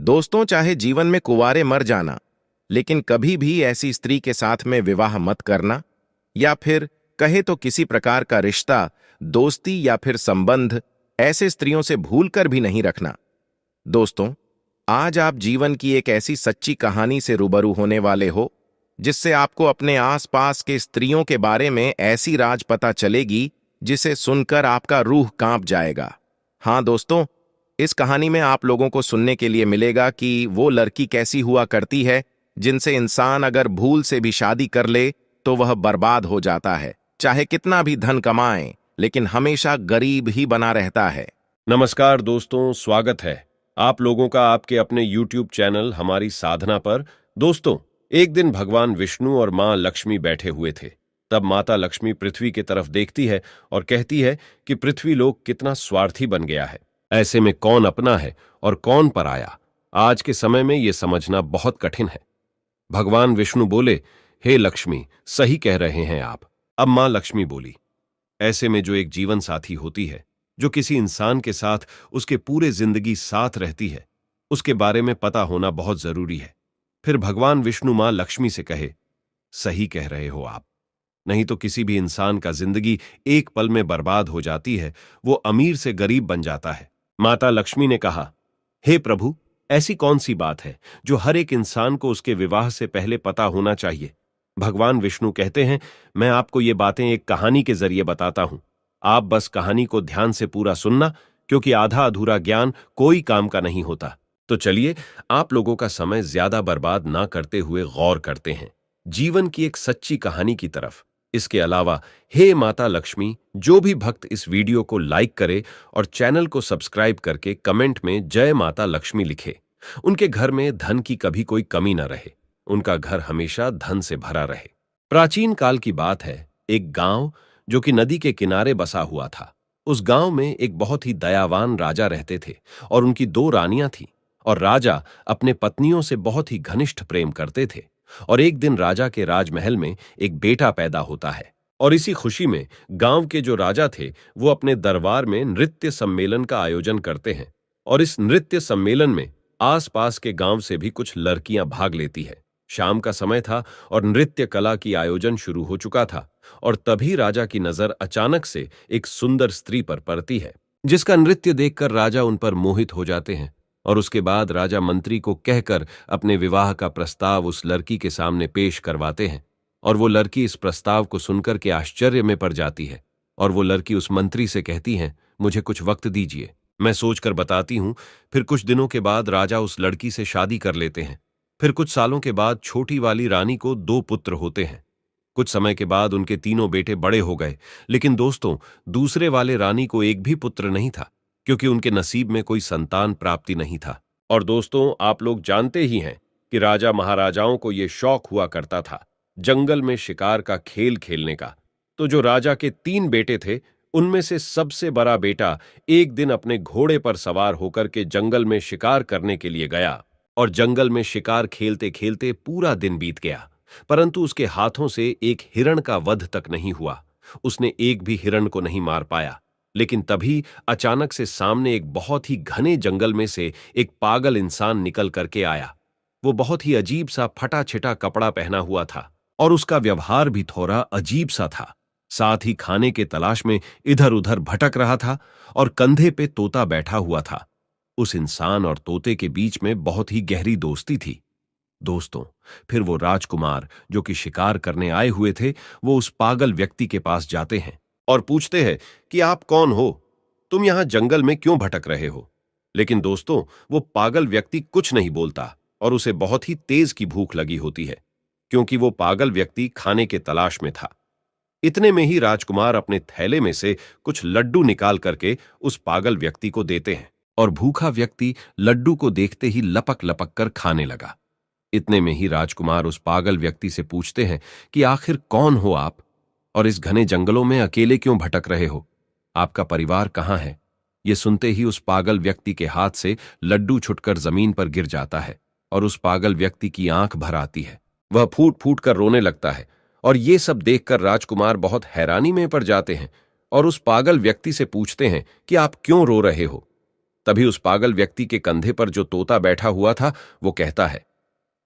दोस्तों, चाहे जीवन में कुंवारे मर जाना, लेकिन कभी भी ऐसी स्त्री के साथ में विवाह मत करना, या फिर कहे तो किसी प्रकार का रिश्ता, दोस्ती या फिर संबंध ऐसे स्त्रियों से भूलकर भी नहीं रखना। दोस्तों, आज आप जीवन की एक ऐसी सच्ची कहानी से रूबरू होने वाले हो जिससे आपको अपने आसपास के स्त्रियों के बारे में ऐसी राज पता चलेगी जिसे सुनकर आपका रूह कांप जाएगा। हाँ दोस्तों, इस कहानी में आप लोगों को सुनने के लिए मिलेगा कि वो लड़की कैसी हुआ करती है जिनसे इंसान अगर भूल से भी शादी कर ले तो वह बर्बाद हो जाता है, चाहे कितना भी धन कमाए लेकिन हमेशा गरीब ही बना रहता है। नमस्कार दोस्तों, स्वागत है आप लोगों का आपके अपने YouTube चैनल हमारी साधना पर। दोस्तों, एक दिन भगवान विष्णु और मां लक्ष्मी बैठे हुए थे। तब माता लक्ष्मी पृथ्वी की तरफ देखती है और कहती है कि पृथ्वी लोक कितना स्वार्थी बन गया है। ऐसे में कौन अपना है और कौन पराया, आज के समय में यह समझना बहुत कठिन है। भगवान विष्णु बोले, हे लक्ष्मी, सही कह रहे हैं आप। अब मां लक्ष्मी बोली, ऐसे में जो एक जीवन साथी होती है, जो किसी इंसान के साथ उसके पूरे जिंदगी साथ रहती है, उसके बारे में पता होना बहुत जरूरी है। फिर भगवान विष्णु मां लक्ष्मी से कहे, सही कह रहे हो आप, नहीं तो किसी भी इंसान का जिंदगी एक पल में बर्बाद हो जाती है, वो अमीर से गरीब बन जाता है। माता लक्ष्मी ने कहा, हे प्रभु, ऐसी कौन सी बात है जो हर एक इंसान को उसके विवाह से पहले पता होना चाहिए। भगवान विष्णु कहते हैं, मैं आपको ये बातें एक कहानी के जरिए बताता हूं। आप बस कहानी को ध्यान से पूरा सुनना, क्योंकि आधा अधूरा ज्ञान कोई काम का नहीं होता। तो चलिए, आप लोगों का समय ज्यादा बर्बाद ना करते हुए गौर करते हैं जीवन की एक सच्ची कहानी की तरफ। इसके अलावा हे माता लक्ष्मी, जो भी भक्त इस वीडियो को लाइक करे और चैनल को सब्सक्राइब करके कमेंट में जय माता लक्ष्मी लिखे, उनके घर में धन की कभी कोई कमी न रहे, उनका घर हमेशा धन से भरा रहे। प्राचीन काल की बात है, एक गांव जो कि नदी के किनारे बसा हुआ था। उस गांव में एक बहुत ही दयावान राजा रहते थे और उनकी 2 रानियां थीं। और राजा अपने पत्नियों से बहुत ही घनिष्ठ प्रेम करते थे। और एक दिन राजा के राजमहल में एक बेटा पैदा होता है, और इसी खुशी में गांव के जो राजा थे वो अपने दरबार में नृत्य सम्मेलन का आयोजन करते हैं। और इस नृत्य सम्मेलन में आसपास के गांव से भी कुछ लड़कियां भाग लेती है। शाम का समय था और नृत्य कला की आयोजन शुरू हो चुका था। और तभी राजा की नजर अचानक से एक सुंदर स्त्री पर पड़ती है, जिसका नृत्य देखकर राजा उन पर मोहित हो जाते हैं। और उसके बाद राजा मंत्री को कहकर अपने विवाह का प्रस्ताव उस लड़की के सामने पेश करवाते हैं। और वो लड़की इस प्रस्ताव को सुनकर के आश्चर्य में पड़ जाती है। और वो लड़की उस मंत्री से कहती है, मुझे कुछ वक्त दीजिए, मैं सोचकर बताती हूं। फिर कुछ दिनों के बाद राजा उस लड़की से शादी कर लेते हैं। फिर कुछ सालों के बाद छोटी वाली रानी को 2 पुत्र होते हैं। कुछ समय के बाद उनके तीनों बेटे बड़े हो गए, लेकिन दोस्तों, दूसरे वाले रानी को एक भी पुत्र नहीं था, क्योंकि उनके नसीब में कोई संतान प्राप्ति नहीं था। और दोस्तों, आप लोग जानते ही हैं कि राजा महाराजाओं को यह शौक हुआ करता था जंगल में शिकार का खेल खेलने का। तो जो राजा के 3 बेटे थे, उनमें से सबसे बड़ा बेटा एक दिन अपने घोड़े पर सवार होकर के जंगल में शिकार करने के लिए गया। और जंगल में शिकार खेलते खेलते पूरा दिन बीत गया, परंतु उसके हाथों से एक हिरण का वध तक नहीं हुआ। उसने एक भी हिरण को नहीं मार पाया। लेकिन तभी अचानक से सामने एक बहुत ही घने जंगल में से एक पागल इंसान निकल करके आया। वो बहुत ही अजीब सा फटा छिटा कपड़ा पहना हुआ था, और उसका व्यवहार भी थोड़ा अजीब सा था। साथ ही खाने के तलाश में इधर उधर भटक रहा था, और कंधे पे तोता बैठा हुआ था। उस इंसान और तोते के बीच में बहुत ही गहरी दोस्ती थी। दोस्तों, फिर वो राजकुमार जो कि शिकार करने आए हुए थे, वो उस पागल व्यक्ति के पास जाते हैं और पूछते हैं कि आप कौन हो, तुम यहां जंगल में क्यों भटक रहे हो। लेकिन दोस्तों, वो पागल व्यक्ति कुछ नहीं बोलता, और उसे बहुत ही तेज की भूख लगी होती है, क्योंकि वो पागल व्यक्ति खाने के तलाश में था। इतने में ही राजकुमार अपने थैले में से कुछ लड्डू निकाल करके उस पागल व्यक्ति को देते हैं, और भूखा व्यक्ति लड्डू को देखते ही लपक लपक कर खाने लगा। इतने में ही राजकुमार उस पागल व्यक्ति से पूछते हैं कि आखिर कौन हो आप, और इस घने जंगलों में अकेले क्यों भटक रहे हो, आपका परिवार कहां है। ये सुनते ही उस पागल व्यक्ति के हाथ से लड्डू छुटकर जमीन पर गिर जाता है, और उस पागल व्यक्ति की आंख भर आती है। वह फूट फूट कर रोने लगता है। और ये सब देखकर राजकुमार बहुत हैरानी में पड़ जाते हैं, और उस पागल व्यक्ति से पूछते हैं कि आप क्यों रो रहे हो। तभी उस पागल व्यक्ति के कंधे पर जो तोता बैठा हुआ था वो कहता है,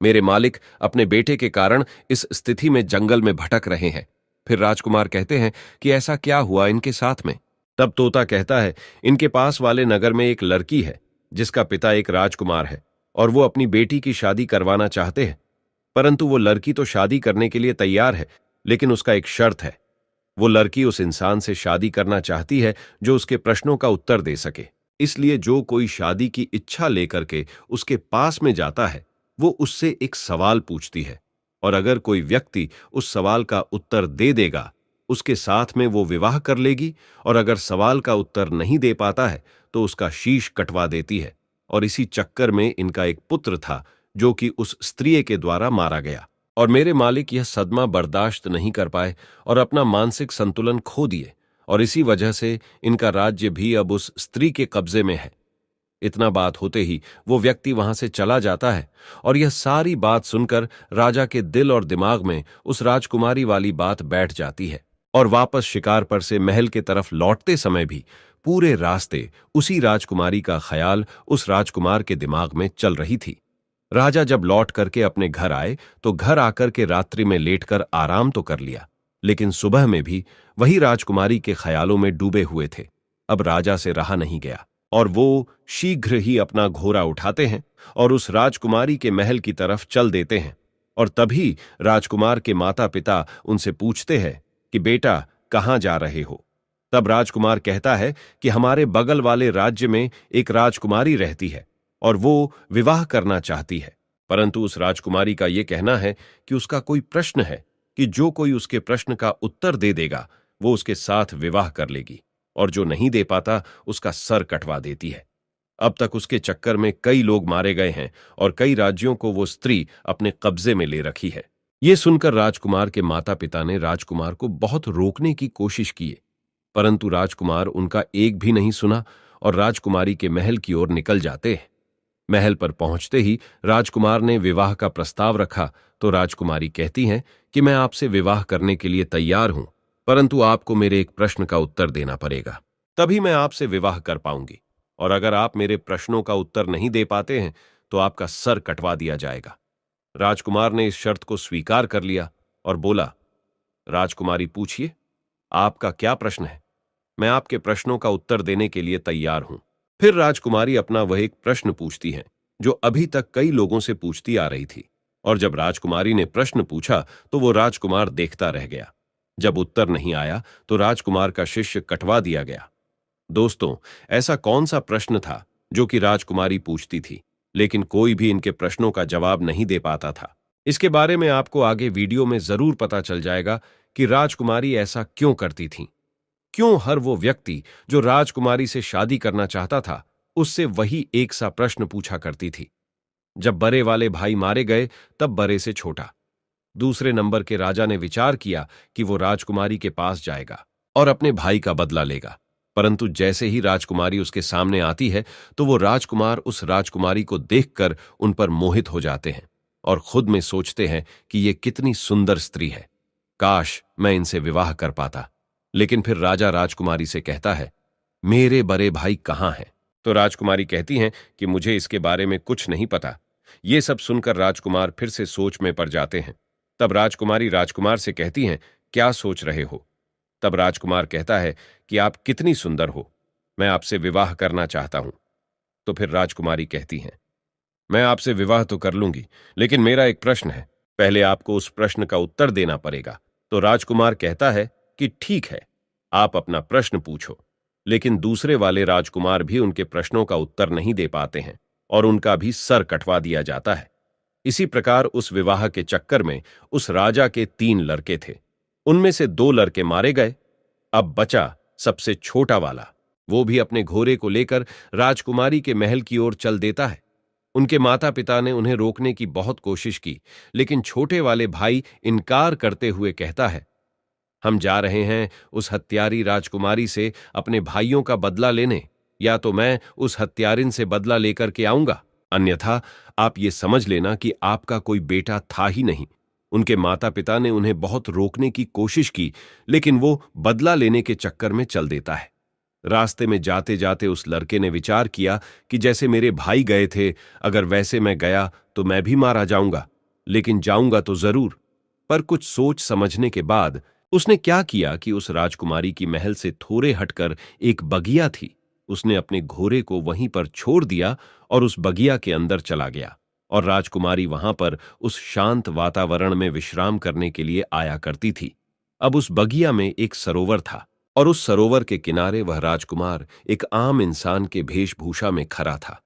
मेरे मालिक अपने बेटे के कारण इस स्थिति में जंगल में भटक रहे हैं। फिर राजकुमार कहते हैं कि ऐसा क्या हुआ इनके साथ में। तब तोता कहता है, इनके पास वाले नगर में एक लड़की है जिसका पिता एक राजकुमार है और वो अपनी बेटी की शादी करवाना चाहते हैं। परंतु वो लड़की तो शादी करने के लिए तैयार है, लेकिन उसका एक शर्त है। वो लड़की उस इंसान से शादी करना चाहती है जो उसके प्रश्नों का उत्तर दे सके। इसलिए जो कोई शादी की इच्छा लेकर के उसके पास में जाता है वो उससे एक सवाल पूछती है, और अगर कोई व्यक्ति उस सवाल का उत्तर दे देगा उसके साथ में वो विवाह कर लेगी, और अगर सवाल का उत्तर नहीं दे पाता है तो उसका शीश कटवा देती है। और इसी चक्कर में इनका एक पुत्र था जो कि उस स्त्री के द्वारा मारा गया। और मेरे मालिक यह सदमा बर्दाश्त नहीं कर पाए और अपना मानसिक संतुलन खो दिए, और इसी वजह से इनका राज्य भी अब उस स्त्री के कब्जे में है। इतना बात होते ही वो व्यक्ति वहां से चला जाता है, और यह सारी बात सुनकर राजा के दिल और दिमाग में उस राजकुमारी वाली बात बैठ जाती है। और वापस शिकार पर से महल के तरफ लौटते समय भी पूरे रास्ते उसी राजकुमारी का ख्याल उस राजकुमार के दिमाग में चल रही थी। राजा जब लौट करके अपने घर आए तो घर आकर के रात्रि में लेटकर आराम तो कर लिया, लेकिन सुबह में भी वही राजकुमारी के ख्यालों में डूबे हुए थे। अब राजा से रहा नहीं गया और वो शीघ्र ही अपना घोड़ा उठाते हैं और उस राजकुमारी के महल की तरफ चल देते हैं। और तभी राजकुमार के माता पिता उनसे पूछते हैं कि बेटा कहाँ जा रहे हो। तब राजकुमार कहता है कि हमारे बगल वाले राज्य में एक राजकुमारी रहती है और वो विवाह करना चाहती है, परंतु उस राजकुमारी का यह कहना है कि उसका कोई प्रश्न है कि जो कोई उसके प्रश्न का उत्तर दे देगा वो उसके साथ विवाह कर लेगी, और जो नहीं दे पाता उसका सर कटवा देती है। अब तक उसके चक्कर में कई लोग मारे गए हैं और कई राज्यों को वो स्त्री अपने कब्जे में ले रखी है। ये सुनकर राजकुमार के माता पिता ने राजकुमार को बहुत रोकने की कोशिश की, परंतु राजकुमार उनका एक भी नहीं सुना और राजकुमारी के महल की ओर निकल जाते हैं। महल पर पहुंचते ही राजकुमार ने विवाह का प्रस्ताव रखा तो राजकुमारी कहती हैं कि मैं आपसे विवाह करने के लिए तैयार हूं, परंतु आपको मेरे एक प्रश्न का उत्तर देना पड़ेगा, तभी मैं आपसे विवाह कर पाऊंगी, और अगर आप मेरे प्रश्नों का उत्तर नहीं दे पाते हैं तो आपका सर कटवा दिया जाएगा। राजकुमार ने इस शर्त को स्वीकार कर लिया और बोला, राजकुमारी पूछिए, आपका क्या प्रश्न है? मैं आपके प्रश्नों का उत्तर देने के लिए तैयार हूं। फिर राजकुमारी अपना वह एक प्रश्न पूछती है जो अभी तक कई लोगों से पूछती आ रही थी, और जब राजकुमारी ने प्रश्न पूछा तो वो राजकुमार देखता रह गया। जब उत्तर नहीं आया तो राजकुमार का शिष्य कटवा दिया गया। दोस्तों, ऐसा कौन सा प्रश्न था जो कि राजकुमारी पूछती थी, लेकिन कोई भी इनके प्रश्नों का जवाब नहीं दे पाता था? इसके बारे में आपको आगे वीडियो में जरूर पता चल जाएगा कि राजकुमारी ऐसा क्यों करती थी, क्यों हर वो व्यक्ति जो राजकुमारी से शादी करना चाहता था उससे वही एक सा प्रश्न पूछा करती थी। जब बड़े वाले भाई मारे गए तब बड़े से छोटा दूसरे नंबर के राजा ने विचार किया कि वो राजकुमारी के पास जाएगा और अपने भाई का बदला लेगा, परंतु जैसे ही राजकुमारी उसके सामने आती है तो वो राजकुमार उस राजकुमारी को देखकर उन पर मोहित हो जाते हैं और खुद में सोचते हैं कि ये कितनी सुंदर स्त्री है, काश मैं इनसे विवाह कर पाता। लेकिन फिर राजा राजकुमारी से कहता है, मेरे बड़े भाई कहाँ हैं? तो राजकुमारी कहती हैं कि मुझे इसके बारे में कुछ नहीं पता। ये सब सुनकर राजकुमार फिर से सोच में पड़ जाते हैं। तब राजकुमारी राजकुमार से कहती हैं, क्या सोच रहे हो? तब राजकुमार कहता है कि आप कितनी सुंदर हो, मैं आपसे विवाह करना चाहता हूं। तो फिर राजकुमारी कहती हैं, मैं आपसे विवाह तो कर लूंगी, लेकिन मेरा एक प्रश्न है, पहले आपको उस प्रश्न का उत्तर देना पड़ेगा। तो राजकुमार कहता है कि ठीक है, आप अपना प्रश्न पूछो। लेकिन दूसरे वाले राजकुमार भी उनके प्रश्नों का उत्तर नहीं दे पाते हैं और उनका भी सर कटवा दिया जाता है। इसी प्रकार उस विवाह के चक्कर में उस राजा के 3 लड़के थे, उनमें से 2 लड़के मारे गए। अब बचा सबसे छोटा वाला, वो भी अपने घोड़े को लेकर राजकुमारी के महल की ओर चल देता है। उनके माता पिता ने उन्हें रोकने की बहुत कोशिश की, लेकिन छोटे वाले भाई इनकार करते हुए कहता है, हम जा रहे हैं उस हत्यारी राजकुमारी से अपने भाइयों का बदला लेने, या तो मैं उस हत्यारिन से बदला लेकर के आऊंगा, अन्यथा आप ये समझ लेना कि आपका कोई बेटा था ही नहीं। उनके माता पिता ने उन्हें बहुत रोकने की कोशिश की, लेकिन वो बदला लेने के चक्कर में चल देता है। रास्ते में जाते जाते उस लड़के ने विचार किया कि जैसे मेरे भाई गए थे, अगर वैसे मैं गया तो मैं भी मारा जाऊंगा, लेकिन जाऊंगा तो जरूर। पर कुछ सोच समझने के बाद उसने क्या किया कि उस राजकुमारी की महल से थोड़े हटकर एक बगिया थी, उसने अपने घोड़े को वहीं पर छोड़ दिया और उस बगिया के अंदर चला गया। और राजकुमारी वहां पर उस शांत वातावरण में विश्राम करने के लिए आया करती थी। अब उस बगिया में एक सरोवर था और उस सरोवर के किनारे वह राजकुमार एक आम इंसान के वेशभूषा में खड़ा था।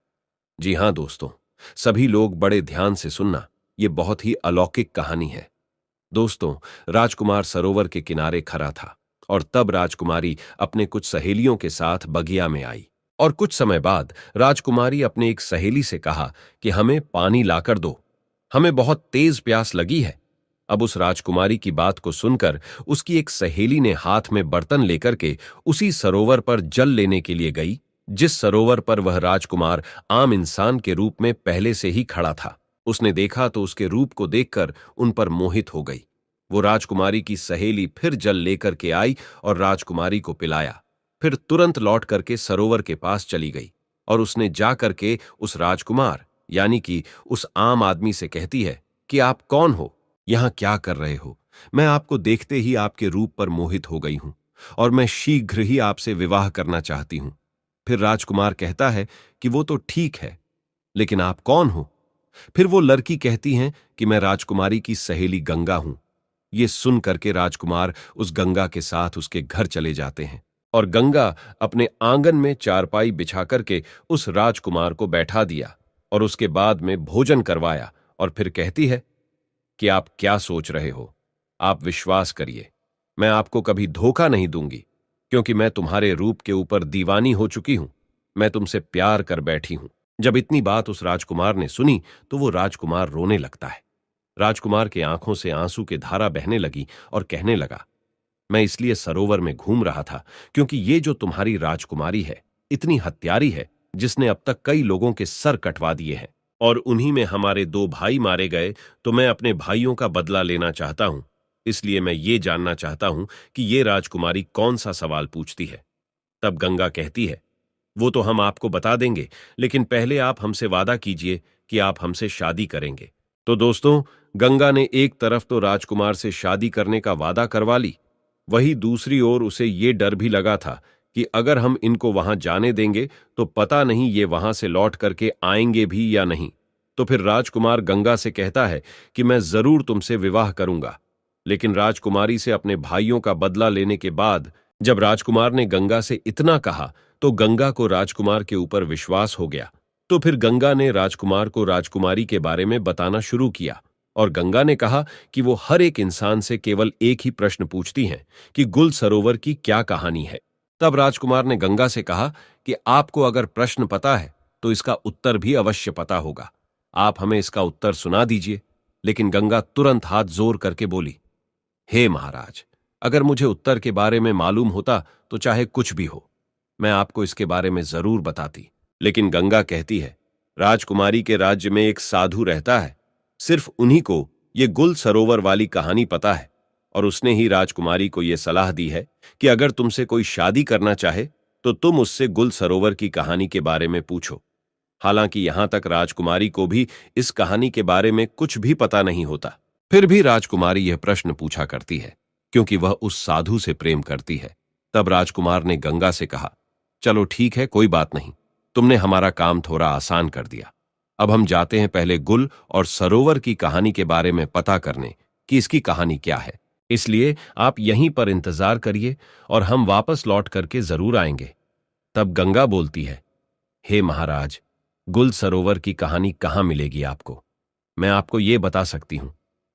जी हां दोस्तों, सभी लोग बड़े ध्यान से सुनना, यह बहुत ही अलौकिक कहानी है। दोस्तों, राजकुमार सरोवर के किनारे खड़ा था और तब राजकुमारी अपने कुछ सहेलियों के साथ बगिया में आई। और कुछ समय बाद राजकुमारी अपने एक सहेली से कहा कि हमें पानी लाकर दो, हमें बहुत तेज प्यास लगी है। अब उस राजकुमारी की बात को सुनकर उसकी एक सहेली ने हाथ में बर्तन लेकर के उसी सरोवर पर जल लेने के लिए गई, जिस सरोवर पर वह राजकुमार आम इंसान के रूप में पहले से ही खड़ा था। उसने देखा तो उसके रूप को देखकर उन पर मोहित हो गई। वो राजकुमारी की सहेली फिर जल लेकर के आई और राजकुमारी को पिलाया, फिर तुरंत लौट करके सरोवर के पास चली गई और उसने जा करके उस राजकुमार यानी कि उस आम आदमी से कहती है कि आप कौन हो, यहां क्या कर रहे हो? मैं आपको देखते ही आपके रूप पर मोहित हो गई हूं और मैं शीघ्र ही आपसे विवाह करना चाहती हूं। फिर राजकुमार कहता है कि वो तो ठीक है, लेकिन आप कौन हो? फिर वो लड़की कहती हैं कि मैं राजकुमारी की सहेली गंगा हूं। ये सुन करके राजकुमार उस गंगा के साथ उसके घर चले जाते हैं और गंगा अपने आंगन में चारपाई बिछा करके उस राजकुमार को बैठा दिया और उसके बाद में भोजन करवाया और फिर कहती है कि आप क्या सोच रहे हो? आप विश्वास करिए, मैं आपको कभी धोखा नहीं दूंगी, क्योंकि मैं तुम्हारे रूप के ऊपर दीवानी हो चुकी हूं। मैं तुमसे प्यार कर बैठी हूं। जब इतनी बात उस राजकुमार ने सुनी तो वो राजकुमार रोने लगता है। राजकुमार के आंखों से आंसू की धारा बहने लगी और कहने लगा, मैं इसलिए सरोवर में घूम रहा था क्योंकि ये जो तुम्हारी राजकुमारी है इतनी हत्यारी है, जिसने अब तक कई लोगों के सर कटवा दिए हैं और उन्हीं में हमारे 2 भाई मारे गए, तो मैं अपने भाइयों का बदला लेना चाहता हूं। इसलिए मैं ये जानना चाहता हूं कि ये राजकुमारी कौन सा सवाल पूछती है। तब गंगा कहती है, वो तो हम आपको बता देंगे, लेकिन पहले आप हमसे वादा कीजिए कि आप हमसे शादी करेंगे। तो दोस्तों, गंगा ने एक तरफ तो राजकुमार से शादी करने का वादा करवा ली, वहीं दूसरी ओर उसे ये डर भी लगा था कि अगर हम इनको वहां जाने देंगे तो पता नहीं ये वहां से लौट करके आएंगे भी या नहीं। तो फिर राजकुमार गंगा से कहता है कि मैं जरूर तुमसे विवाह करूंगा। लेकिन राजकुमारी से अपने भाइयों का बदला लेने के बाद जब राजकुमार ने गंगा से इतना कहा तो गंगा को राजकुमार के ऊपर विश्वास हो गया। तो फिर गंगा ने राजकुमार को राजकुमारी के बारे में बताना शुरू किया और गंगा ने कहा कि वो हर एक इंसान से केवल एक ही प्रश्न पूछती हैं कि गुल सरोवर की क्या कहानी है। तब राजकुमार ने गंगा से कहा कि आपको अगर प्रश्न पता है तो इसका उत्तर भी अवश्य पता होगा, आप हमें इसका उत्तर सुना दीजिए। लेकिन गंगा तुरंत हाथ जोर करके बोली, हे महाराज, अगर मुझे उत्तर के बारे में मालूम होता तो चाहे कुछ भी हो, मैं आपको इसके बारे में जरूर बताती। लेकिन गंगा कहती है, राजकुमारी के राज्य में एक साधु रहता है, सिर्फ उन्हीं को ये गुल सरोवर वाली कहानी पता है और उसने ही राजकुमारी को यह सलाह दी है कि अगर तुमसे कोई शादी करना चाहे तो तुम उससे गुल सरोवर की कहानी के बारे में पूछो। हालांकि यहां तक राजकुमारी को भी इस कहानी के बारे में कुछ भी पता नहीं होता, फिर भी राजकुमारी यह प्रश्न पूछा करती है क्योंकि वह उस साधु से प्रेम करती है। तब राजकुमार ने गंगा से कहा, चलो ठीक है, कोई बात नहीं, तुमने हमारा काम थोड़ा आसान कर दिया। अब हम जाते हैं पहले गुल और सरोवर की कहानी के बारे में पता करने कि इसकी कहानी क्या है। इसलिए आप यहीं पर इंतजार करिए और हम वापस लौट करके जरूर आएंगे। तब गंगा बोलती है, हे महाराज, गुल सरोवर की कहानी कहां मिलेगी आपको? मैं आपको ये बता सकती हूं,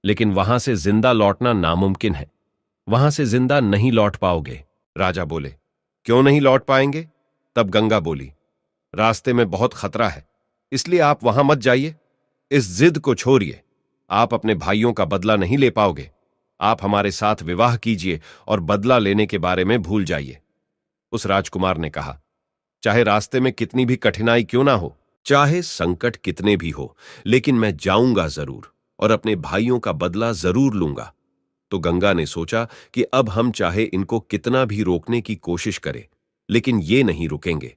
लेकिन वहां से जिंदा लौटना नामुमकिन है, वहां से जिंदा नहीं लौट पाओगे। राजा बोले, क्यों नहीं लौट पाएंगे? तब गंगा बोली, रास्ते में बहुत खतरा है, इसलिए आप वहां मत जाइए। इस जिद को छोड़िए, आप अपने भाइयों का बदला नहीं ले पाओगे। आप हमारे साथ विवाह कीजिए और बदला लेने के बारे में भूल जाइए। उस राजकुमार ने कहा, चाहे रास्ते में कितनी भी कठिनाई क्यों ना हो, चाहे संकट कितने भी हो, लेकिन मैं जाऊंगा जरूर और अपने भाइयों का बदला जरूर लूंगा। तो गंगा ने सोचा कि अब हम चाहे इनको कितना भी रोकने की कोशिश करें, लेकिन ये नहीं रुकेंगे।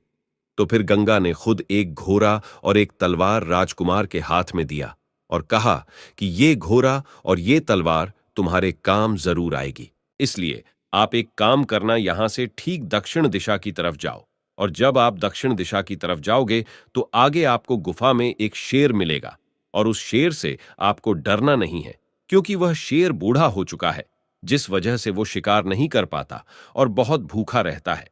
तो फिर गंगा ने खुद एक घोड़ा और एक तलवार राजकुमार के हाथ में दिया और कहा कि ये घोड़ा और ये तलवार तुम्हारे काम जरूर आएगी। इसलिए आप एक काम करना, यहां से ठीक दक्षिण दिशा की तरफ जाओ, और जब आप दक्षिण दिशा की तरफ जाओगे तो आगे आपको गुफा में एक शेर मिलेगा, और उस शेर से आपको डरना नहीं है, क्योंकि वह शेर बूढ़ा हो चुका है, जिस वजह से वो शिकार नहीं कर पाता और बहुत भूखा रहता है।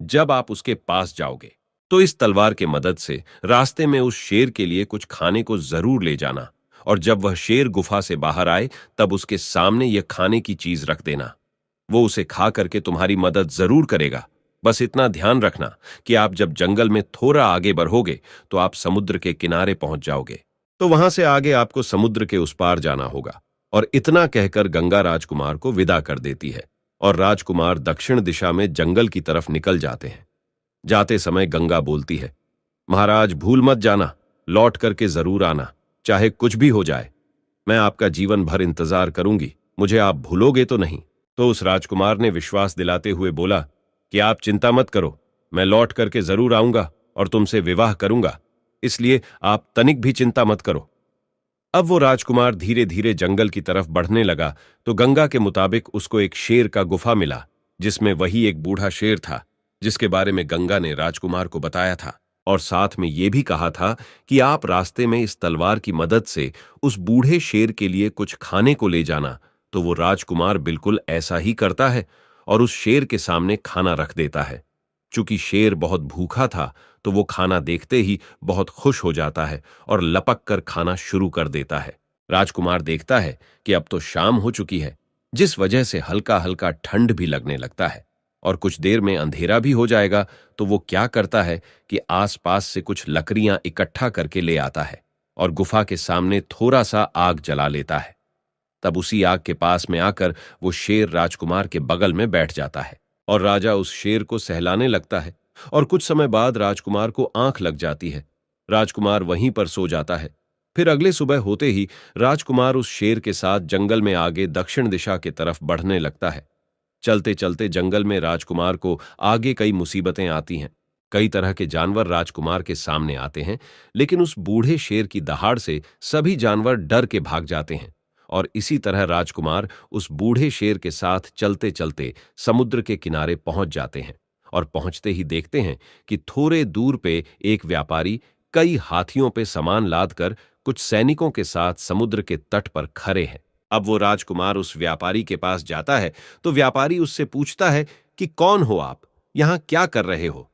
जब आप उसके पास जाओगे तो इस तलवार के मदद से रास्ते में उस शेर के लिए कुछ खाने को जरूर ले जाना, और जब वह शेर गुफा से बाहर आए तब उसके सामने यह खाने की चीज रख देना। वो उसे खा करके तुम्हारी मदद जरूर करेगा। बस इतना ध्यान रखना कि आप जब जंगल में थोड़ा आगे बढ़ोगे तो आप समुद्र के किनारे पहुंच जाओगे। तो वहां से आगे आपको समुद्र के उस पार जाना होगा। और इतना कहकर गंगा राजकुमार को विदा कर देती है, और राजकुमार दक्षिण दिशा में जंगल की तरफ निकल जाते हैं। जाते समय गंगा बोलती है, महाराज भूल मत जाना, लौट करके जरूर आना, चाहे कुछ भी हो जाए। मैं आपका जीवन भर इंतजार करूंगी, मुझे आप भूलोगे तो नहीं। तो उस राजकुमार ने विश्वास दिलाते हुए बोला कि आप चिंता मत करो, मैं लौट करके जरूर आऊंगा और तुमसे विवाह करूंगा, इसलिए आप तनिक भी चिंता मत करो। अब वो राजकुमार धीरे धीरे जंगल की तरफ बढ़ने लगा तो गंगा के मुताबिक उसको एक शेर का गुफा मिला, जिसमें वही एक बूढ़ा शेर था जिसके बारे में गंगा ने राजकुमार को बताया था, और साथ में ये भी कहा था कि आप रास्ते में इस तलवार की मदद से उस बूढ़े शेर के लिए कुछ खाने को ले जाना। तो वो राजकुमार बिल्कुल ऐसा ही करता है और उस शेर के सामने खाना रख देता है। चूंकि शेर बहुत भूखा था तो वो खाना देखते ही बहुत खुश हो जाता है और लपक कर खाना शुरू कर देता है। राजकुमार देखता है कि अब तो शाम हो चुकी है, जिस वजह से हल्का हल्का ठंड भी लगने लगता है और कुछ देर में अंधेरा भी हो जाएगा। तो वो क्या करता है कि आसपास से कुछ लकड़ियां इकट्ठा करके ले आता है और गुफा के सामने थोड़ा सा आग जला लेता है। तब उसी आग के पास में आकर वो शेर राजकुमार के बगल में बैठ जाता है और राजा उस शेर को सहलाने लगता है, और कुछ समय बाद राजकुमार को आंख लग जाती है। राजकुमार वहीं पर सो जाता है। फिर अगले सुबह होते ही राजकुमार उस शेर के साथ जंगल में आगे दक्षिण दिशा की तरफ बढ़ने लगता है। चलते चलते जंगल में राजकुमार को आगे कई मुसीबतें आती हैं। कई तरह के जानवर राजकुमार के सामने आते हैं, लेकिन उस बूढ़े शेर की दहाड़ से सभी जानवर डर के भाग जाते हैं। और इसी तरह राजकुमार उस बूढ़े शेर के साथ चलते चलते समुद्र के किनारे पहुंच जाते हैं, और पहुंचते ही देखते हैं कि थोड़े दूर पे एक व्यापारी कई हाथियों पे सामान लादकर कुछ सैनिकों के साथ समुद्र के तट पर खड़े हैं। अब वो राजकुमार उस व्यापारी के पास जाता है तो व्यापारी उससे पूछता है कि कौन हो आप, यहां क्या कर रहे हो।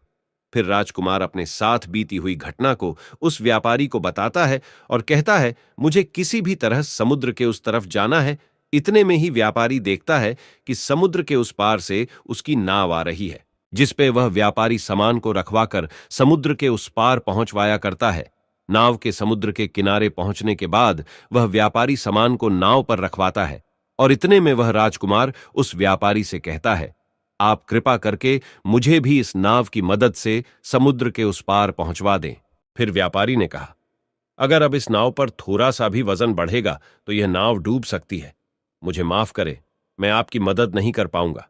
फिर राजकुमार अपने साथ बीती हुई घटना को उस व्यापारी को बताता है और कहता है, मुझे किसी भी तरह समुद्र के उस तरफ जाना है। इतने में ही व्यापारी देखता है कि समुद्र के उस पार से उसकी नाव आ रही है, जिस पे वह व्यापारी सामान को रखवाकर समुद्र के उस पार पहुंचवाया करता है। नाव के समुद्र के किनारे पहुंचने के बाद वह व्यापारी सामान को नाव पर रखवाता है, और इतने में वह राजकुमार उस व्यापारी से कहता है, आप कृपा करके मुझे भी इस नाव की मदद से समुद्र के उस पार पहुंचवा दें। फिर व्यापारी ने कहा, अगर अब इस नाव पर थोड़ा सा भी वजन बढ़ेगा तो यह नाव डूब सकती है। मुझे माफ करें, मैं आपकी मदद नहीं कर पाऊंगा।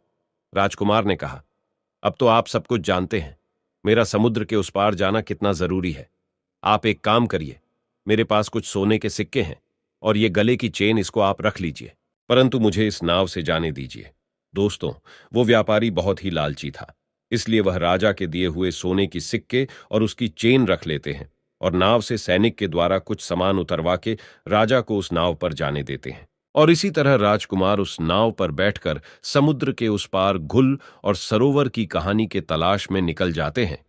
राजकुमार ने कहा, अब तो आप सब कुछ जानते हैं, मेरा समुद्र के उस पार जाना कितना जरूरी है। आप एक काम करिए, मेरे पास कुछ सोने के सिक्के हैं और ये गले की चेन, इसको आप रख लीजिए, परंतु मुझे इस नाव से जाने दीजिए। दोस्तों, वो व्यापारी बहुत ही लालची था, इसलिए वह राजा के दिए हुए सोने की सिक्के और उसकी चेन रख लेते हैं और नाव से सैनिक के द्वारा कुछ सामान उतरवा के राजा को उस नाव पर जाने देते हैं। और इसी तरह राजकुमार उस नाव पर बैठकर समुद्र के उस पार गुल और सरोवर की कहानी के तलाश में निकल जाते हैं।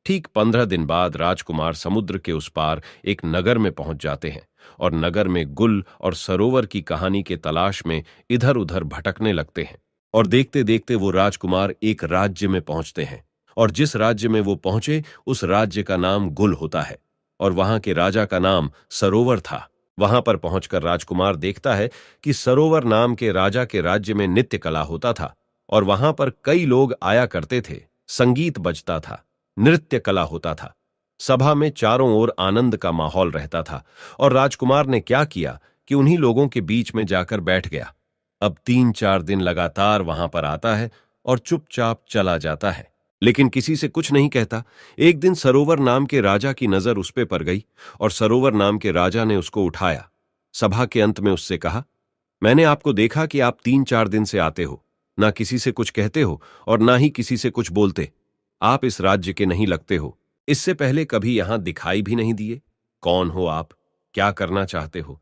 ठीक 15 दिन बाद राजकुमार समुद्र के उस पार एक नगर में पहुंच जाते हैं और नगर में गुल और सरोवर की कहानी के तलाश में इधर उधर भटकने लगते हैं। और देखते देखते वो राजकुमार एक राज्य में पहुंचते हैं, और जिस राज्य में वो पहुंचे उस राज्य का नाम गुल होता है और वहां के राजा का नाम सरोवर था। वहां पर पहुंचकर राजकुमार देखता है कि सरोवर नाम के राजा के राज्य में नृत्य कला होता था और वहां पर कई लोग आया करते थे। संगीत बजता था, नृत्य कला होता था, सभा में चारों ओर आनंद का माहौल रहता था। और राजकुमार ने क्या किया कि उन्हीं लोगों के बीच में जाकर बैठ गया। अब 3-4 दिन लगातार वहां पर आता है और चुपचाप चला जाता है। लेकिन किसी से कुछ नहीं कहता। एक दिन सरोवर नाम के राजा की नजर उस पे पड़ गई और सरोवर नाम के राजा ने उसको उठाया। सभा के अंत में उससे कहा, मैंने आपको देखा कि आप 3-4 दिन से आते हो, ना किसी से कुछ कहते हो और ना ही किसी से कुछ बोलते। आप इस राज्य के नहीं लगते हो। इससे पहले कभी यहां दिखाई भी नहीं दिए। कौन हो आप? क्या करना चाहते हो?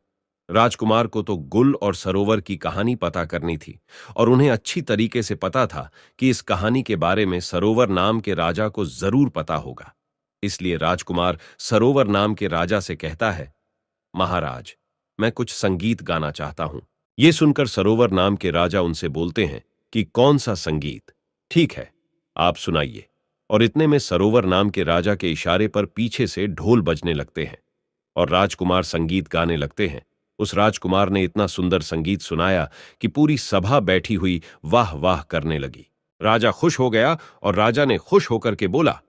राजकुमार को तो गुल और सरोवर की कहानी पता करनी थी और उन्हें अच्छी तरीके से पता था कि इस कहानी के बारे में सरोवर नाम के राजा को जरूर पता होगा। इसलिए राजकुमार सरोवर नाम के राजा से कहता है, महाराज, मैं कुछ संगीत गाना चाहता हूं। ये सुनकर सरोवर नाम के राजा उनसे बोलते हैं कि कौन सा संगीत? ठीक है, आप सुनाइए। और इतने में सरोवर नाम के राजा के इशारे पर पीछे से ढोल बजने लगते हैं और राजकुमार संगीत गाने लगते हैं। उस राजकुमार ने इतना सुंदर संगीत सुनाया कि पूरी सभा बैठी हुई वाह वाह करने लगी। राजा खुश हो गया और राजा ने खुश होकर के बोला,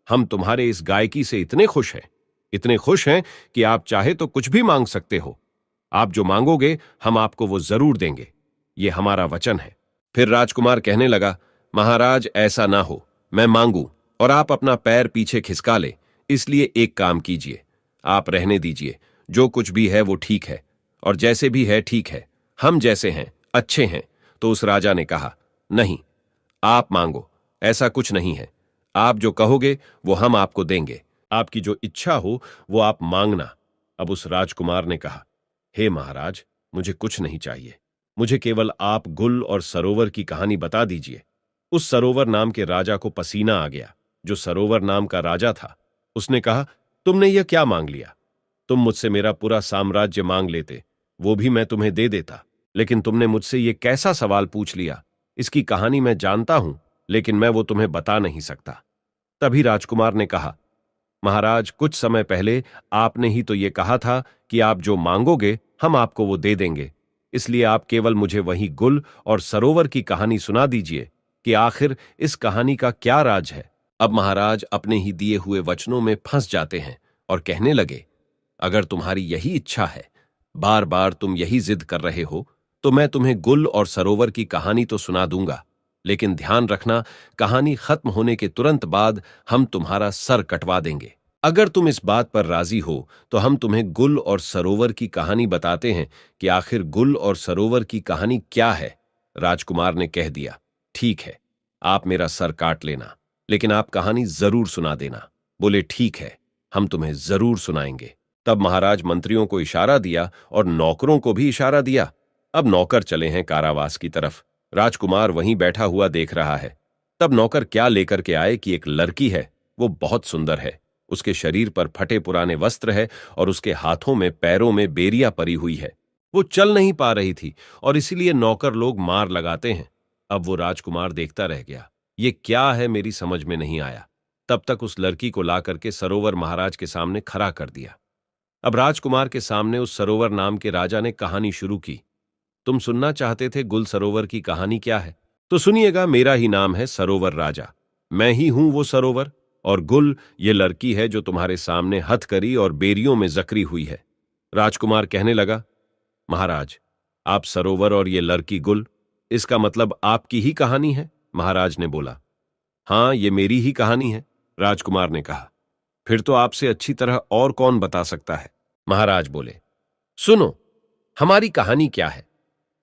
हम तुम्हारे इस गायकी से इतने खुश हैं, इतने खुश हैं कि आप चाहे तो कुछ भी मांग सकते हो। आप जो मांगोगे हम आपको वो जरूर देंगे, ये हमारा वचन है। फिर राजकुमार कहने लगा, महाराज ऐसा ना हो, मैं मांगू और आप अपना पैर पीछे खिसका ले, इसलिए एक काम कीजिए, आप रहने दीजिए। जो कुछ भी है वो ठीक है और जैसे भी है ठीक है, हम जैसे हैं अच्छे हैं। तो उस राजा ने कहा, नहीं, आप मांगो, ऐसा कुछ नहीं है। आप जो कहोगे वो हम आपको देंगे। आपकी जो इच्छा हो वो आप मांगना। अब उस राजकुमार ने कहा, हे महाराज, मुझे कुछ नहीं चाहिए, मुझे केवल आप गुल और सरोवर की कहानी बता दीजिए। उस सरोवर नाम के राजा को पसीना आ गया, जो सरोवर नाम का राजा था। उसने कहा, तुमने यह क्या मांग लिया? तुम मुझसे मेरा पूरा साम्राज्य मांग लेते, वो भी मैं तुम्हें दे देता, लेकिन तुमने मुझसे ये कैसा सवाल पूछ लिया? इसकी कहानी मैं जानता हूं, लेकिन मैं वो तुम्हें बता नहीं सकता। तभी राजकुमार ने कहा, महाराज, कुछ समय पहले आपने ही तो ये कहा था कि आप जो मांगोगे हम आपको वो दे देंगे। इसलिए आप केवल मुझे वही गुल और सरोवर की कहानी सुना दीजिए कि आखिर इस कहानी का क्या राज है। अब महाराज अपने ही दिए हुए वचनों में फंस जाते हैं और कहने लगे, अगर तुम्हारी यही इच्छा है, बार बार तुम यही जिद कर रहे हो, तो मैं तुम्हें गुल और सरोवर की कहानी तो सुना दूंगा, लेकिन ध्यान रखना, कहानी खत्म होने के तुरंत बाद हम तुम्हारा सर कटवा देंगे। अगर तुम इस बात पर राजी हो तो हम तुम्हें गुल और सरोवर की कहानी बताते हैं कि आखिर गुल और सरोवर की कहानी क्या है। राजकुमार ने कह दिया, ठीक है, आप मेरा सर काट लेना, लेकिन आप कहानी जरूर सुना देना। बोले, ठीक है, हम तुम्हें जरूर सुनाएंगे। तब महाराज मंत्रियों को इशारा दिया और नौकरों को भी इशारा दिया। अब नौकर चले हैं कारावास की तरफ। राजकुमार वहीं बैठा हुआ देख रहा है। तब नौकर क्या लेकर के आए कि एक लड़की है, वो बहुत सुंदर है। उसके शरीर पर फटे पुराने वस्त्र है और उसके हाथों में पैरों में बेरियां परी हुई है। वो चल नहीं पा रही थी और इसीलिए नौकर लोग मार लगाते हैं। अब वो राजकुमार देखता रह गया, ये क्या है, मेरी समझ में नहीं आया। तब तक उस लड़की को ला करके सरोवर महाराज के सामने खड़ा कर दिया। अब राजकुमार के सामने उस सरोवर नाम के राजा ने कहानी शुरू की। तुम सुनना चाहते थे गुल सरोवर की कहानी क्या है? तो सुनिएगा, मेरा ही नाम है सरोवर राजा। मैं ही हूं वो सरोवर, और गुल ये लड़की है जो तुम्हारे सामने हथकरी और बेरियों में जकरी हुई है। राजकुमार कहने लगा, महाराज, आप सरोवर और ये लड़की गुल, इसका मतलब आपकी ही कहानी है? महाराज ने बोला, हां, ये मेरी ही कहानी है। राजकुमार ने कहा, फिर तो आपसे अच्छी तरह और कौन बता सकता है? महाराज बोले, सुनो, हमारी कहानी क्या है।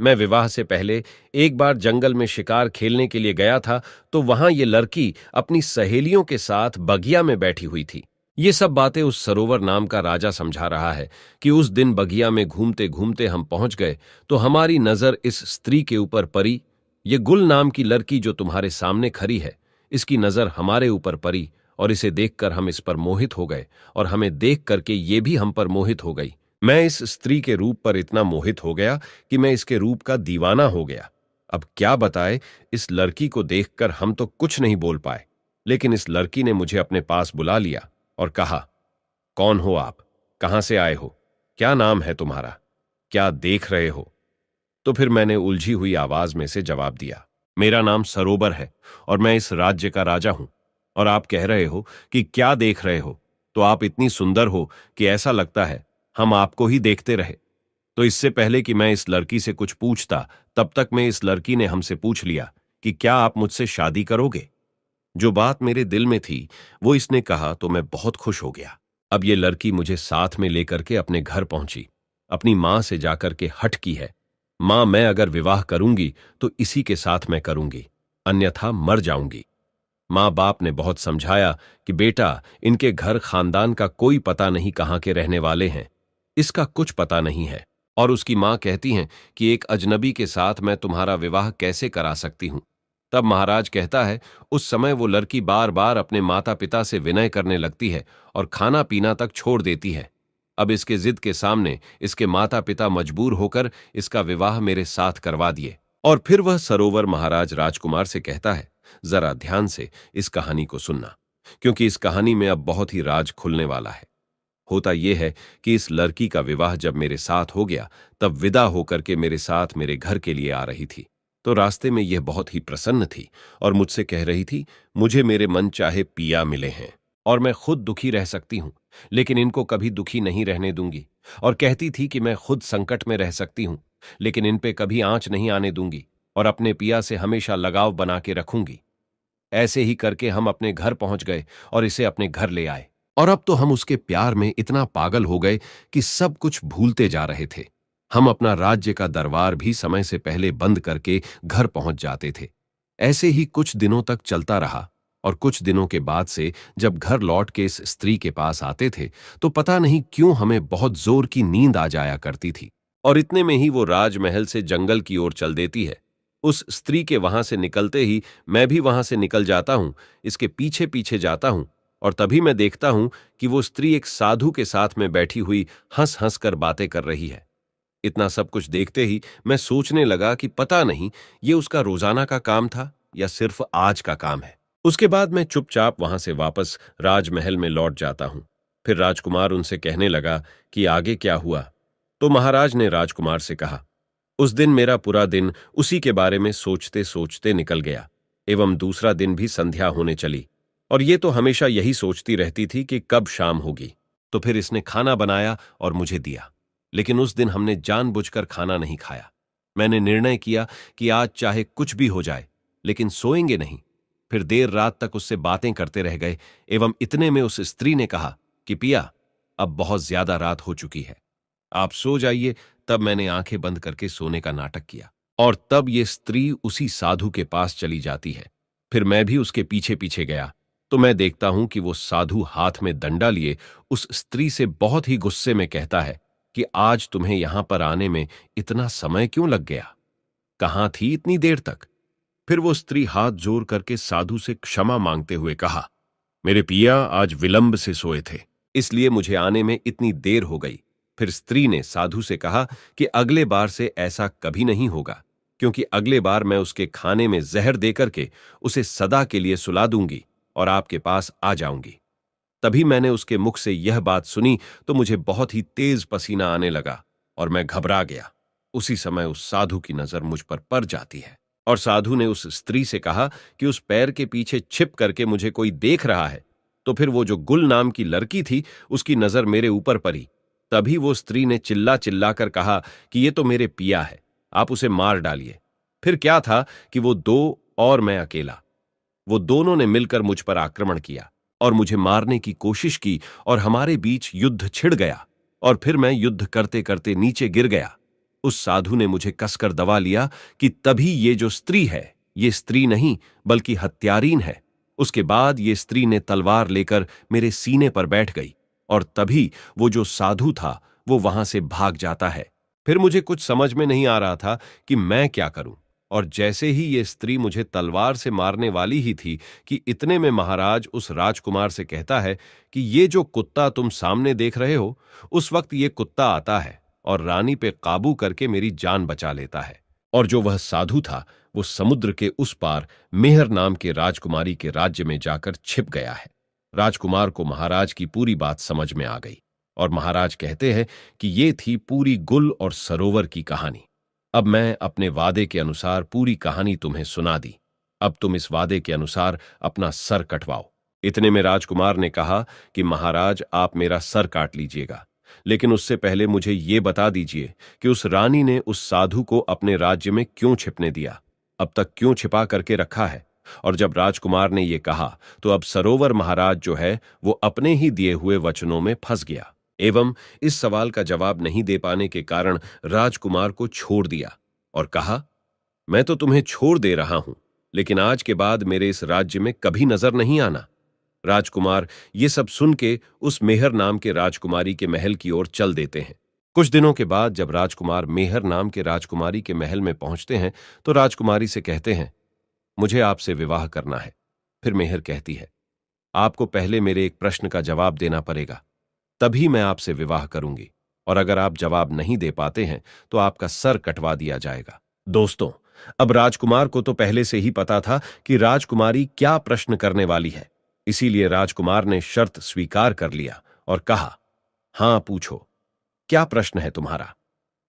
मैं विवाह से पहले एक बार जंगल में शिकार खेलने के लिए गया था, तो वहां ये लड़की अपनी सहेलियों के साथ बगिया में बैठी हुई थी। ये सब बातें उस सरोवर नाम का राजा समझा रहा है कि उस दिन बगिया में घूमते घूमते हम पहुंच गए तो हमारी नजर इस स्त्री के ऊपर पड़ी। ये गुल नाम की लड़की जो तुम्हारे सामने खड़ी है, इसकी नजर हमारे ऊपर पड़ी और इसे देखकर हम इस पर मोहित हो गए और हमें देख करके ये भी हम पर मोहित हो गई। मैं इस स्त्री के रूप पर इतना मोहित हो गया कि मैं इसके रूप का दीवाना हो गया। अब क्या बताए, इस लड़की को देखकर हम तो कुछ नहीं बोल पाए, लेकिन इस लड़की ने मुझे अपने पास बुला लिया और कहा, कौन हो आप? कहां से आए हो? क्या नाम है तुम्हारा? क्या देख रहे हो? तो फिर मैंने उलझी हुई आवाज में से जवाब दिया, मेरा नाम सरोवर है और मैं इस राज्य का राजा हूं। और आप कह रहे हो कि क्या देख रहे हो, तो आप इतनी सुंदर हो कि ऐसा लगता है हम आपको ही देखते रहे। तो इससे पहले कि मैं इस लड़की से कुछ पूछता, तब तक में इस लड़की ने हमसे पूछ लिया कि क्या आप मुझसे शादी करोगे? जो बात मेरे दिल में थी वो इसने कहा तो मैं बहुत खुश हो गया। अब ये लड़की मुझे साथ में लेकर के अपने घर पहुंची। अपनी मां से जाकर के हट की है, मां मैं अगर विवाह करूंगी तो इसी के साथ मैं करूंगी, अन्यथा मर जाऊंगी। मां बाप ने बहुत समझाया कि बेटा इनके घर खानदान का कोई पता नहीं कहां के रहने वाले हैं, इसका कुछ पता नहीं है। और उसकी मां कहती हैं कि एक अजनबी के साथ मैं तुम्हारा विवाह कैसे करा सकती हूं। तब महाराज कहता है उस समय वो लड़की बार बार अपने माता पिता से विनय करने लगती है और खाना पीना तक छोड़ देती है। अब इसके जिद के सामने इसके माता पिता मजबूर होकर इसका विवाह मेरे साथ करवा दिए। और फिर वह सरोवर महाराज राजकुमार से कहता है जरा ध्यान से इस कहानी को सुनना, क्योंकि इस कहानी में अब बहुत ही राज खुलने वाला है। होता यह है कि इस लड़की का विवाह जब मेरे साथ हो गया तब विदा होकर के मेरे साथ मेरे घर के लिए आ रही थी। तो रास्ते में यह बहुत ही प्रसन्न थी और मुझसे कह रही थी मुझे मेरे मन चाहे पिया मिले हैं और मैं खुद दुखी रह सकती हूं, लेकिन इनको कभी दुखी नहीं रहने दूंगी। और कहती थी कि मैं खुद संकट में रह सकती हूं, लेकिन इन पे कभी आंच नहीं आने दूंगी और अपने पिया से हमेशा लगाव बना के रखूंगी। ऐसे ही करके हम अपने घर पहुंच गए और इसे अपने घर ले आए। और अब तो हम उसके प्यार में इतना पागल हो गए कि सब कुछ भूलते जा रहे थे। हम अपना राज्य का दरबार भी समय से पहले बंद करके घर पहुंच जाते थे। ऐसे ही कुछ दिनों तक चलता रहा और कुछ दिनों के बाद से जब घर लौट के इस स्त्री के पास आते थे तो पता नहीं क्यों हमें बहुत जोर की नींद आ जाया करती थी। और इतने में ही वो राजमहल से जंगल की ओर चल देती है। उस स्त्री के वहां से निकलते ही मैं भी वहां से निकल जाता हूं, इसके पीछे पीछे जाता हूं। और तभी मैं देखता हूं कि वो स्त्री एक साधु के साथ में बैठी हुई हंस हंस कर बातें कर रही है। इतना सब कुछ देखते ही मैं सोचने लगा कि पता नहीं ये उसका रोजाना का काम था या सिर्फ आज का काम है। उसके बाद मैं चुपचाप वहां से वापस राजमहल में लौट जाता हूं। फिर राजकुमार उनसे कहने लगा कि आगे क्या हुआ। तो महाराज ने राजकुमार से कहा उस दिन मेरा पूरा दिन उसी के बारे में सोचते सोचते निकल गया, एवं दूसरा दिन भी संध्या होने चली और ये तो हमेशा यही सोचती रहती थी कि कब शाम होगी। तो फिर इसने खाना बनाया और मुझे दिया, लेकिन उस दिन हमने जानबूझकर खाना नहीं खाया। मैंने निर्णय किया कि आज चाहे कुछ भी हो जाए लेकिन सोएंगे नहीं। फिर देर रात तक उससे बातें करते रह गए, एवं इतने में उस स्त्री ने कहा कि पिया अब बहुत ज्यादा रात हो चुकी है, आप सो जाइए। तब मैंने आंखें बंद करके सोने का नाटक किया और तब ये स्त्री उसी साधु के पास चली जाती है। फिर मैं भी उसके पीछे पीछे गया तो मैं देखता हूं कि वो साधु हाथ में डंडा लिए उस स्त्री से बहुत ही गुस्से में कहता है कि आज तुम्हें यहां पर आने में इतना समय क्यों लग गया, कहां थी इतनी देर तक। फिर वो स्त्री हाथ जोड़ करके साधु से क्षमा मांगते हुए कहा मेरे पिया आज विलंब से सोए थे, इसलिए मुझे आने में इतनी देर हो गई। फिर स्त्री ने साधु से कहा कि अगले बार से ऐसा कभी नहीं होगा, क्योंकि अगले बार मैं उसके खाने में जहर देकर के उसे सदा के लिए सुला दूंगी और आपके पास आ जाऊंगी। तभी मैंने उसके मुख से यह बात सुनी तो मुझे बहुत ही तेज पसीना आने लगा और मैं घबरा गया। उसी समय उस साधु की नजर मुझ पर पड़ जाती है और साधु ने उस स्त्री से कहा कि उस पैर के पीछे छिप करके मुझे कोई देख रहा है। तो फिर वो जो गुल नाम की लड़की थी उसकी नजर मेरे ऊपर पड़ी। तभी वो स्त्री ने चिल्ला चिल्ला कर कहा कि ये तो मेरे पिया है, आप उसे मार डालिए। फिर क्या था कि वो दो और मैं अकेला, वो दोनों ने मिलकर मुझ पर आक्रमण किया और मुझे मारने की कोशिश की और हमारे बीच युद्ध छिड़ गया और फिर मैं युद्ध करते करते नीचे गिर गया। उस साधु ने मुझे कसकर दबा लिया कि तभी ये जो स्त्री है ये स्त्री नहीं बल्कि हत्यारीन है। उसके बाद ये स्त्री ने तलवार लेकर मेरे सीने पर बैठ गई और तभी वो जो साधु था वो वहां से भाग जाता है। फिर मुझे कुछ समझ में नहीं आ रहा था कि मैं क्या करूं। और जैसे ही ये स्त्री मुझे तलवार से मारने वाली ही थी कि इतने में महाराज उस राजकुमार से कहता है कि ये जो कुत्ता तुम सामने देख रहे हो, उस वक्त ये कुत्ता आता है और रानी पे काबू करके मेरी जान बचा लेता है। और जो वह साधु था वो समुद्र के उस पार मेहर नाम के राजकुमारी के राज्य में जाकर छिप गया है। राजकुमार को महाराज की पूरी बात समझ में आ गई और महाराज कहते हैं कि ये थी पूरी गुल और सरोवर की कहानी। अब मैं अपने वादे के अनुसार पूरी कहानी तुम्हें सुना दी। अब तुम इस वादे के अनुसार अपना सर कटवाओ। इतने में राजकुमार ने कहा कि महाराज आप मेरा सर काट लीजिएगा, लेकिन उससे पहले मुझे ये बता दीजिए कि उस रानी ने उस साधु को अपने राज्य में क्यों छिपने दिया, अब तक क्यों छिपा करके रखा है और जब राजकुमार ने ये कहा तो अब सरोवर महाराज जो है वो अपने ही दिए हुए वचनों में फंस गया एवं इस सवाल का जवाब नहीं दे पाने के कारण राजकुमार को छोड़ दिया और कहा, मैं तो तुम्हें छोड़ दे रहा हूं, लेकिन आज के बाद मेरे इस राज्य में कभी नजर नहीं आना। राजकुमार ये सब सुन के उस मेहर नाम के राजकुमारी के महल की ओर चल देते हैं। कुछ दिनों के बाद जब राजकुमार मेहर नाम के राजकुमारी के महल में पहुंचते हैं तो राजकुमारी से कहते हैं, मुझे आपसे विवाह करना है। फिर मेहर कहती है, आपको पहले मेरे एक प्रश्न का जवाब देना पड़ेगा, तभी मैं आपसे विवाह करूंगी, और अगर आप जवाब नहीं दे पाते हैं तो आपका सर कटवा दिया जाएगा। दोस्तों, अब राजकुमार को तो पहले से ही पता था कि राजकुमारी क्या प्रश्न करने वाली है, इसीलिए राजकुमार ने शर्त स्वीकार कर लिया और कहा, हां पूछो, क्या प्रश्न है तुम्हारा?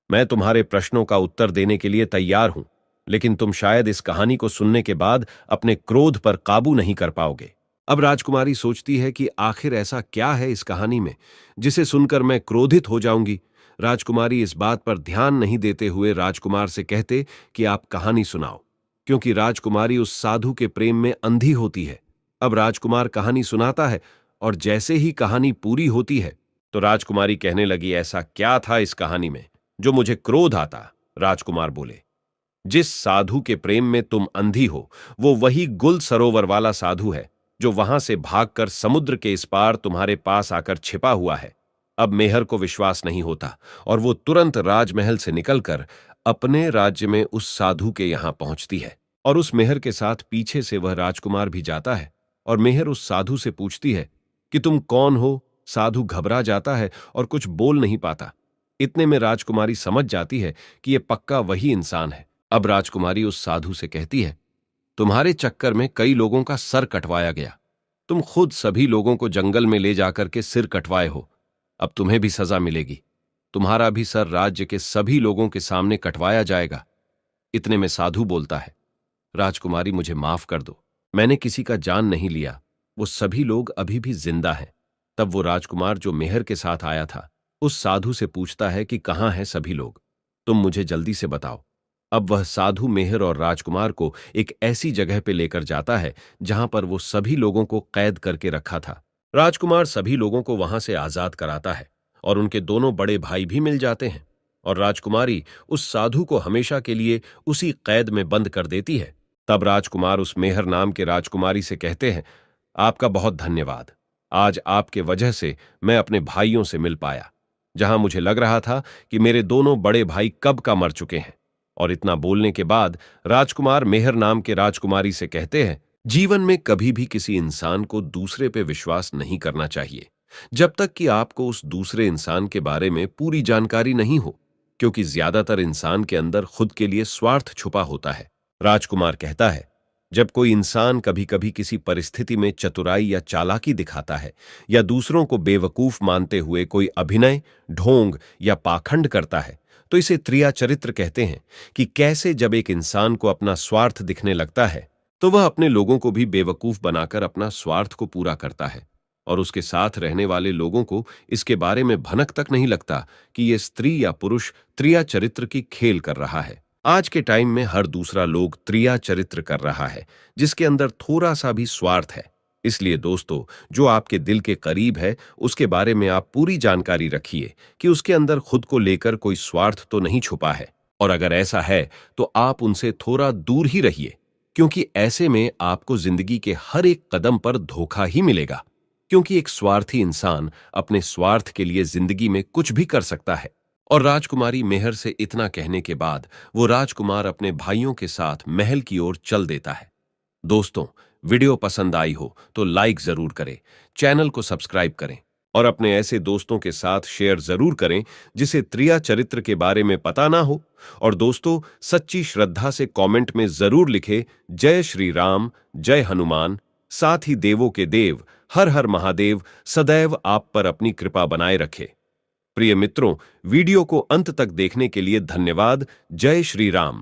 मैं तुम्हारे प्रश्नों का उत्तर देने के लिए तैयार हूं, लेकिन तुम शायद इस कहानी को सुनने के बाद अपने क्रोध पर काबू नहीं कर पाओगे। अब राजकुमारी सोचती है कि आखिर ऐसा क्या है इस कहानी में जिसे सुनकर मैं क्रोधित हो जाऊंगी। राजकुमारी इस बात पर ध्यान नहीं देते हुए राजकुमार से कहते कि आप कहानी सुनाओ, क्योंकि राजकुमारी उस साधु के प्रेम में अंधी होती है। अब राजकुमार कहानी सुनाता है और जैसे ही कहानी पूरी होती है तो राजकुमारी कहने लगी, ऐसा क्या था इस कहानी में जो मुझे क्रोध आता? राजकुमार बोले, जिस साधु के प्रेम में तुम अंधी हो वो वही गुल सरोवर वाला साधु है जो वहां से भागकर समुद्र के इस पार तुम्हारे पास आकर छिपा हुआ है। अब मेहर को विश्वास नहीं होता और वो तुरंत राजमहल से निकलकर अपने राज्य में उस साधु के यहां पहुंचती है और उस मेहर के साथ पीछे से वह राजकुमार भी जाता है और मेहर उस साधु से पूछती है कि तुम कौन हो? साधु घबरा जाता है और कुछ बोल नहीं पाता। इतने में राजकुमारी समझ जाती है कि यह पक्का वही इंसान है। अब राजकुमारी उस साधु से कहती है, तुम्हारे चक्कर में कई लोगों का सर कटवाया गया, तुम खुद सभी लोगों को जंगल में ले जाकर के सिर कटवाए हो, अब तुम्हें भी सजा मिलेगी, तुम्हारा भी सर राज्य के सभी लोगों के सामने कटवाया जाएगा। इतने में साधु बोलता है, राजकुमारी मुझे माफ कर दो, मैंने किसी का जान नहीं लिया, वो सभी लोग अभी भी जिंदा हैं। तब वो राजकुमार जो मेहर के साथ आया था उस साधु से पूछता है कि कहां हैं सभी लोग, तुम मुझे जल्दी से बताओ। अब वह साधु मेहर और राजकुमार को एक ऐसी जगह पे लेकर जाता है जहां पर वो सभी लोगों को कैद करके रखा था। राजकुमार सभी लोगों को वहां से आजाद कराता है और उनके दोनों बड़े भाई भी मिल जाते हैं और राजकुमारी उस साधु को हमेशा के लिए उसी कैद में बंद कर देती है। तब राजकुमार उस मेहर नाम के राजकुमारी से कहते हैं, आपका बहुत धन्यवाद, आज आपके वजह से मैं अपने भाइयों से मिल पाया, जहां मुझे लग रहा था कि मेरे दोनों बड़े भाई कब का मर चुके हैं। और इतना बोलने के बाद राजकुमार मेहर नाम के राजकुमारी से कहते हैं, जीवन में कभी भी किसी इंसान को दूसरे पे विश्वास नहीं करना चाहिए जब तक कि आपको उस दूसरे इंसान के बारे में पूरी जानकारी नहीं हो, क्योंकि ज्यादातर इंसान के अंदर खुद के लिए स्वार्थ छुपा होता है। राजकुमार कहता है, जब कोई इंसान कभी कभी किसी परिस्थिति में चतुराई या चालाकी दिखाता है या दूसरों को बेवकूफ मानते हुए कोई अभिनय, ढोंग या पाखंड करता है तो इसे त्रिया चरित्र कहते हैं कि कैसे जब एक इंसान को अपना स्वार्थ दिखने लगता है तो वह अपने लोगों को भी बेवकूफ बनाकर अपना स्वार्थ को पूरा करता है और उसके साथ रहने वाले लोगों को इसके बारे में भनक तक नहीं लगता कि यह स्त्री या पुरुष त्रिया चरित्र की खेल कर रहा है। आज के टाइम में हर दूसरा लोग त्रिया चरित्र कर रहा है जिसके अंदर थोड़ा सा भी स्वार्थ है। इसलिए दोस्तों, जो आपके दिल के करीब है उसके बारे में आप पूरी जानकारी रखिए कि उसके अंदर खुद को लेकर कोई स्वार्थ तो नहीं छुपा है, और अगर ऐसा है तो आप उनसे थोड़ा दूर ही रहिए, क्योंकि ऐसे में आपको जिंदगी के हर एक कदम पर धोखा ही मिलेगा, क्योंकि एक स्वार्थी इंसान अपने स्वार्थ के लिए जिंदगी में कुछ भी कर सकता है। और राजकुमारी मेहर से इतना कहने के बाद वो राजकुमार अपने भाइयों के साथ महल की ओर चल देता है। दोस्तों, वीडियो पसंद आई हो तो लाइक जरूर करें, चैनल को सब्सक्राइब करें और अपने ऐसे दोस्तों के साथ शेयर जरूर करें जिसे त्रिया चरित्र के बारे में पता ना हो। और दोस्तों, सच्ची श्रद्धा से कमेंट में जरूर लिखे, जय श्री राम, जय हनुमान, साथ ही देवों के देव हर हर महादेव सदैव आप पर अपनी कृपा बनाए रखे। प्रिय मित्रों, वीडियो को अंत तक देखने के लिए धन्यवाद। जय श्री राम।